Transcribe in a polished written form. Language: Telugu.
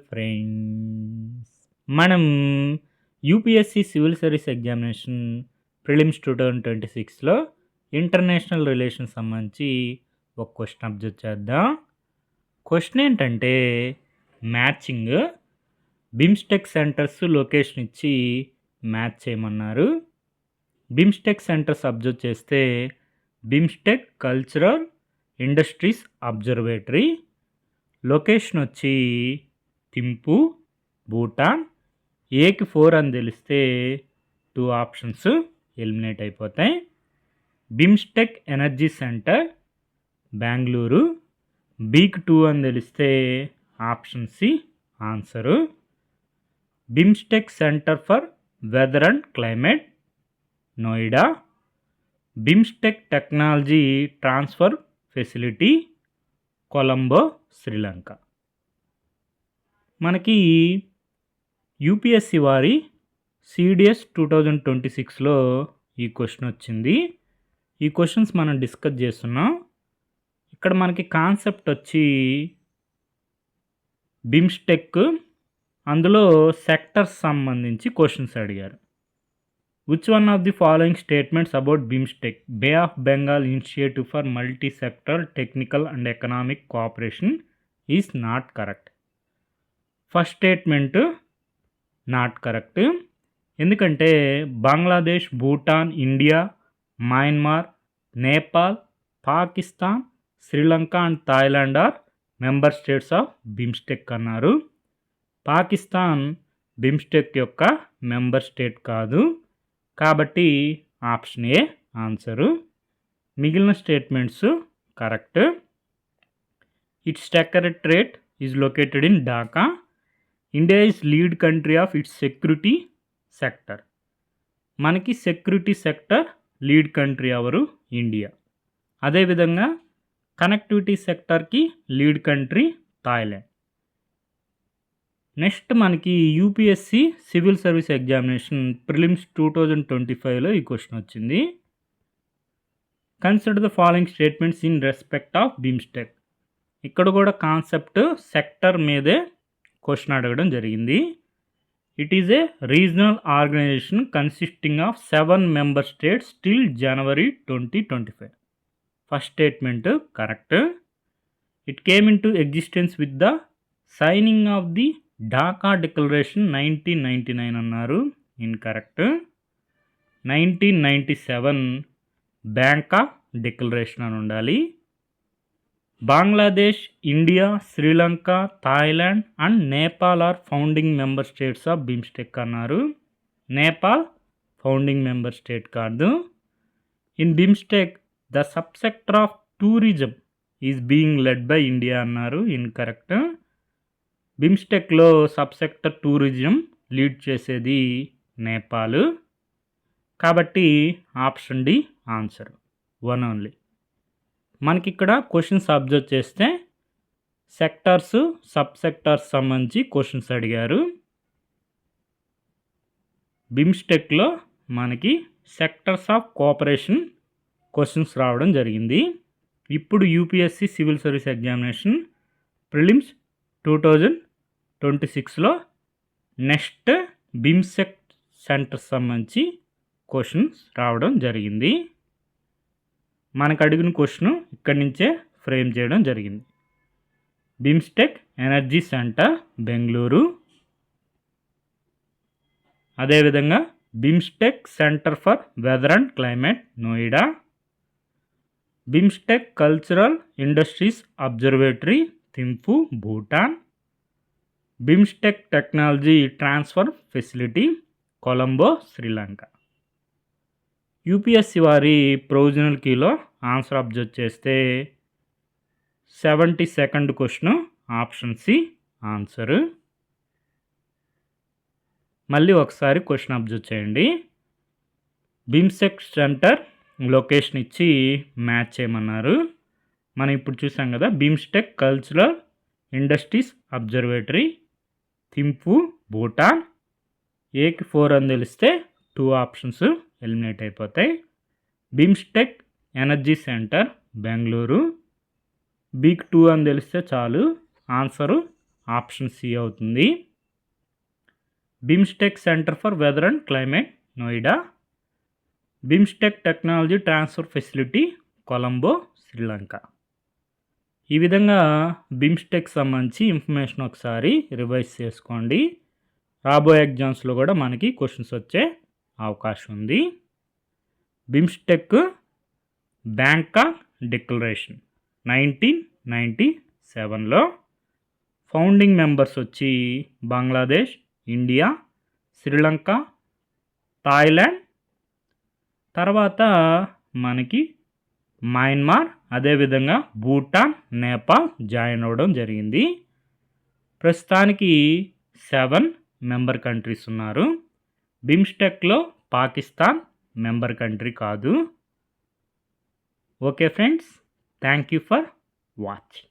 ఫ్రెండ్స్, మనం UPSC civil service examination prelims 2026లో ఇంటర్నేషనల్ రిలేషన్ సంబంధించి ఒక క్వశ్చన్ అబ్జర్వ్ చేద్దాం. క్వశ్చన్ ఏంటంటే మ్యాచింగ్ బిమ్స్టెక్ సెంటర్స్ లొకేషన్ ఇచ్చి మ్యాచ్ చేయమన్నారు. బిమ్స్టెక్ సెంటర్స్ అబ్జర్వ్ చేస్తే BIMSTEC cultural industries observatory, location వచ్చి థింపు, భూటాన్. ఏకి 4 అని తెలిస్తే 2 ఆప్షన్స్ ఎలిమినేట్ అయిపోతాయి. బిమ్స్టెక్ ఎనర్జీ సెంటర్ బెంగళూరు, బీకి 2 అని తెలిస్తే option C answer. BIMSTEC centre for weather and climate Noida, BIMSTEC technology transfer facility Colombo Sri Lanka. మనకి యూపీఎస్సి వారి సిడిఎస్ 2026లో ఈ క్వశ్చన్ వచ్చింది. ఈ క్వశ్చన్స్ మనం డిస్కస్ చేస్తున్నాం. ఇక్కడ మనకి కాన్సెప్ట్ వచ్చి బిమ్స్టెక్, అందులో సెక్టర్స్ సంబంధించి క్వశ్చన్స్ అడిగారు. Which one of the following statements about BIMSTEC Bay of Bengal initiative for multi sector technical and economic cooperation is not correct? First statement not correct. ఎందుకంటే Bangladesh, Bhutan, India, Myanmar, Nepal, Pakistan, Sri Lanka and Thailand are member states of BIMSTEC అన్నారు. పాకిస్తాన్ బిమ్స్టెక్ యొక్క మెంబర్ స్టేట్ కాదు, కాబట్టి ఆప్షన్ ఏ ఆన్సరు. మిగిలిన statements correct. It's secretariat is located in Dhaka. India is lead country of it's security sector. మనకి సెక్యూరిటీ సెక్టర్ లీడ్ కంట్రీ ఎవరు? ఇండియా. అదేవిధంగా కనెక్టివిటీ సెక్టర్కి లీడ్ కంట్రీ థాయిలాండ్. నెక్స్ట్ మనకి UPSC civil service examination prelims 2025లో ఈ క్వశ్చన్ వచ్చింది. Consider the following statements in respect of BIMSTEC. ఇక్కడ కూడా కాన్సెప్ట్ సెక్టర్ మీదే క్వశ్చన్ అడగడం జరిగింది. It is a regional organisation consisting of 7 member states till January 2025. First statement correct. It came into existence with the signing of the Dhaka declaration 1999 అన్నారు. ఇన్కరెక్ట్. 1997 బ్యాంకాక్ డిక్లరేషన్ అని ఉండాలి. Bangladesh, India, Sri Lanka, Thailand and Nepal are founding member states of BIMSTEC అన్నారు. నేపాల్ ఫౌండింగ్ మెంబర్ స్టేట్ కాదు. In BIMSTEC the subsector of tourism is being led by India అన్నారు. ఇన్కరెక్ట్. బిమ్స్టెక్లో సబ్సెక్టర్ టూరిజం లీడ్ చేసేది నేపాల్, కాబట్టి ఆప్షన్ డి ఆన్సర్. 1 ఓన్లీ. మనకి ఇక్కడ క్వశ్చన్స్ అబ్జర్వ్ చేస్తే సెక్టార్స్, సబ్ సెక్టార్స్ సంబంధించి క్వశ్చన్స్ అడిగారు. బిమ్స్టెక్లో మనకి సెక్టర్స్ ఆఫ్ కోఆపరేషన్ క్వశ్చన్స్ రావడం జరిగింది. ఇప్పుడు UPSC civil service examination prelims 2026లో నెక్స్ట్ బిమ్స్టెక్ సెంటర్ సంబంధించి క్వశ్చన్స్ రావడం జరిగింది. మనకు అడిగిన క్వశ్చన్ ఇక్కడి నుంచే ఫ్రేమ్ చేయడం జరిగింది. బిమ్స్టెక్ ఎనర్జీ సెంటర్ బెంగళూరు, అదేవిధంగా BIMSTEC centre for weather and climate Noida, BIMSTEC cultural industries observatory Thimphu Bhutan, BIMSTEC technology transfer facility Colombo Sri Lanka. UPSC వారి ప్రొవిజనల్ కీలో ఆన్సర్ అబ్జర్వ్ చేస్తే 72nd question option C answer. మళ్ళీ ఒకసారి క్వశ్చన్ అబ్జర్వ్ చేయండి. బిమ్స్టెక్ సెంటర్ లొకేషన్ ఇచ్చి మ్యాచ్ చేయమన్నారు. మనం ఇప్పుడు చూసాం కదా, BIMSTEC cultural industries observatory Thimphu Bhutan. ఏకి 4 అని తెలిస్తే 2 ఆప్షన్స్ ఎలిమినేట్ అయిపోతాయి. బిమ్స్టెక్ ఎనర్జీ సెంటర్ బెంగళూరు, బీక్ 2 అని తెలిస్తే చాలు, ఆన్సరు ఆప్షన్ సి అవుతుంది. BIMSTEC centre for weather and climate Noida. BIMSTEC technology transfer facility Colombo Sri Lanka. ఈ విధంగా బిమ్స్టెక్ సంబంధించి ఇన్ఫర్మేషన్ ఒకసారి రివైజ్ చేసుకోండి. రాబోయే ఎగ్జామ్స్లో కూడా మనకి క్వశ్చన్స్ వచ్చే అవకాశం ఉంది. బిమ్స్టెక్ బ్యాంకాక్ డిక్లరేషన్ 1997లో ఫౌండింగ్ మెంబర్స్ వచ్చి బంగ్లాదేశ్, ఇండియా, శ్రీలంక, థాయిలాండ్, తర్వాత మనకి మయన్మార్, అదేవిధంగా భూటాన్, నేపాల్ జాయిన్ అవ్వడం జరిగింది. ప్రస్తుతానికి 7 మెంబర్ కంట్రీస్ ఉన్నారు. బిమ్స్టెక్లో పాకిస్తాన్ మెంబర్ కంట్రీ కాదు. Okay friends, thank you for watching.